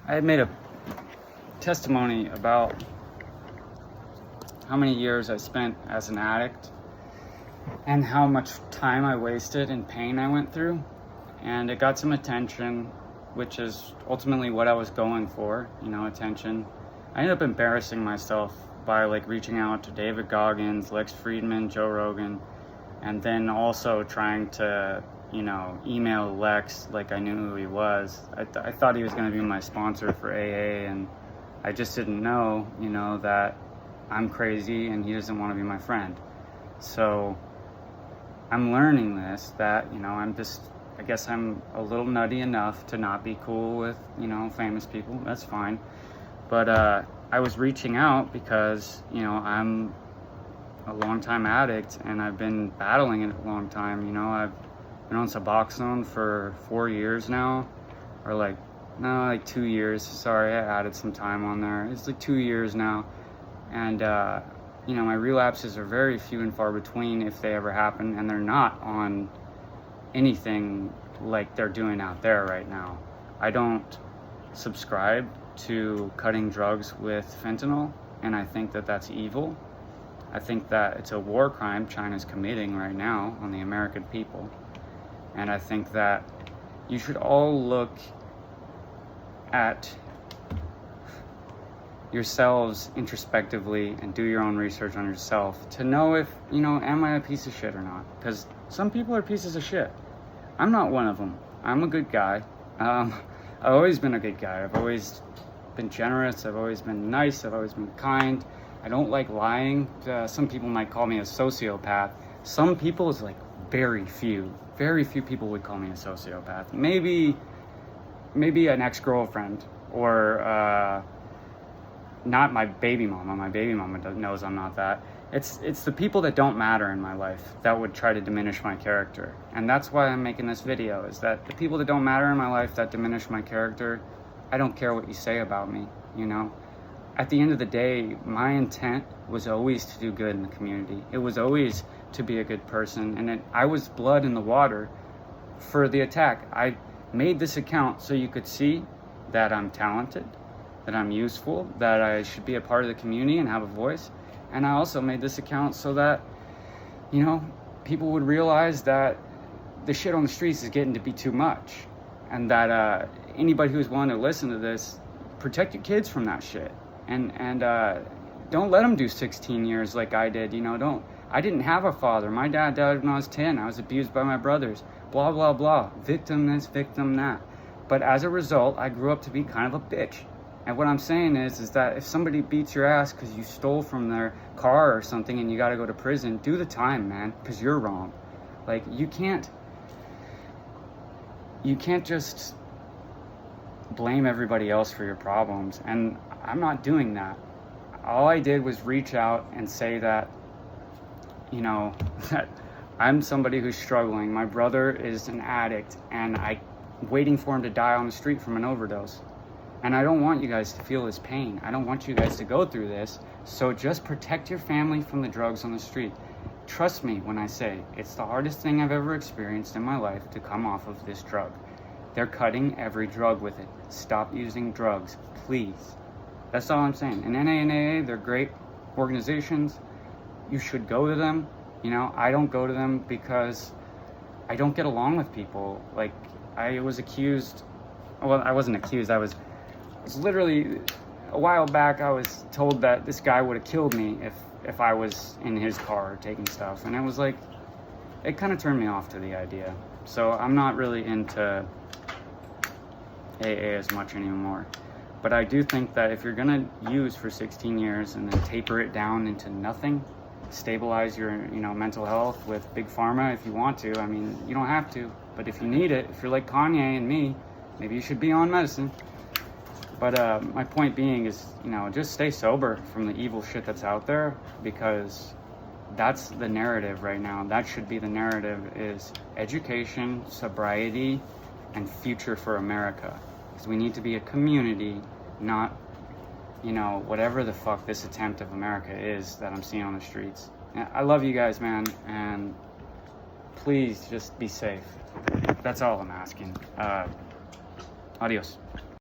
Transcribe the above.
I made a testimony about how many years I spent as an addict and how much time I wasted and pain I went through. And it got some attention, which is ultimately what I was going for, attention. I ended up embarrassing myself by reaching out to David Goggins, Lex Friedman, Joe Rogan, and then also trying to, email Lex like I knew who he was. I thought he was going to be my sponsor for AA, and I just didn't know, that I'm crazy and he doesn't want to be my friend. So I'm learning this, that, I guess I'm a little nutty enough to not be cool with, famous people. That's fine. But I was reaching out because, I'm a long-time addict and I've been battling it a long time. I've been on Suboxone for 4 years now, or 2 years. Sorry, I added some time on there. It's 2 years now. And, my relapses are very few and far between if they ever happen, and they're not on anything like they're doing out there right now. I don't subscribe to cutting drugs with fentanyl, and I think that that's evil. I think that it's a war crime China's committing right now on the American people. And I think that you should all look at yourselves introspectively and do your own research on yourself to know if, am I a piece of shit or not? Because some people are pieces of shit. I'm not one of them. I'm a good guy. I've always been a good guy. I've always been generous. I've always been nice. I've always been kind. I don't like lying. Some people might call me a sociopath. Some people is very few people would call me a sociopath. Maybe an ex-girlfriend, or not my baby mama. My baby mama knows I'm not that. It's the people that don't matter in my life that would try to diminish my character. And that's why I'm making this video, is that the people that don't matter in my life that diminish my character, I don't care what you say about me, At the end of the day, my intent was always to do good in the community. It was always to be a good person, and I was blood in the water for the attack. I made this account so you could see that I'm talented, that I'm useful, that I should be a part of the community and have a voice. And I also made this account so that, people would realize that the shit on the streets is getting to be too much, and that anybody who's willing to listen to this, protect your kids from that shit. And don't let them do 16 years like I did. I didn't have a father. My dad died when I was 10. I was abused by my brothers. Blah, blah, blah. Victim this, victim that. But as a result, I grew up to be kind of a bitch. And what I'm saying is that if somebody beats your ass because you stole from their car or something and you got to go to prison, do the time, man, because you're wrong. You can't just blame everybody else for your problems. And I'm not doing that. All I did was reach out and say that, that I'm somebody who's struggling. My brother is an addict, and I'm waiting for him to die on the street from an overdose. And I don't want you guys to feel his pain. I don't want you guys to go through this. So just protect your family from the drugs on the street. Trust me when I say it's the hardest thing I've ever experienced in my life to come off of this drug. They're cutting every drug with it. Stop using drugs, please. That's all I'm saying. And NA and AA, they're great organizations. You should go to them. I don't go to them because I don't get along with people. I was accused. Well, I wasn't accused. I was literally, a while back, I was told that this guy would have killed me if I was in his car taking stuff. And it kind of turned me off to the idea. So I'm not really into AA as much anymore. But I do think that if you're gonna use for 16 years and then taper it down into nothing, stabilize your mental health with big pharma if you want to. I mean, you don't have to, but if you need it, if you're like Kanye and me, maybe you should be on medicine. But my point being is, just stay sober from the evil shit that's out there, because that's the narrative right now. That should be the narrative, is education, sobriety, and future for America. Because we need to be a community, not, whatever the fuck this attempt of America is that I'm seeing on the streets. I love you guys, man, and please just be safe. That's all I'm asking. Adios.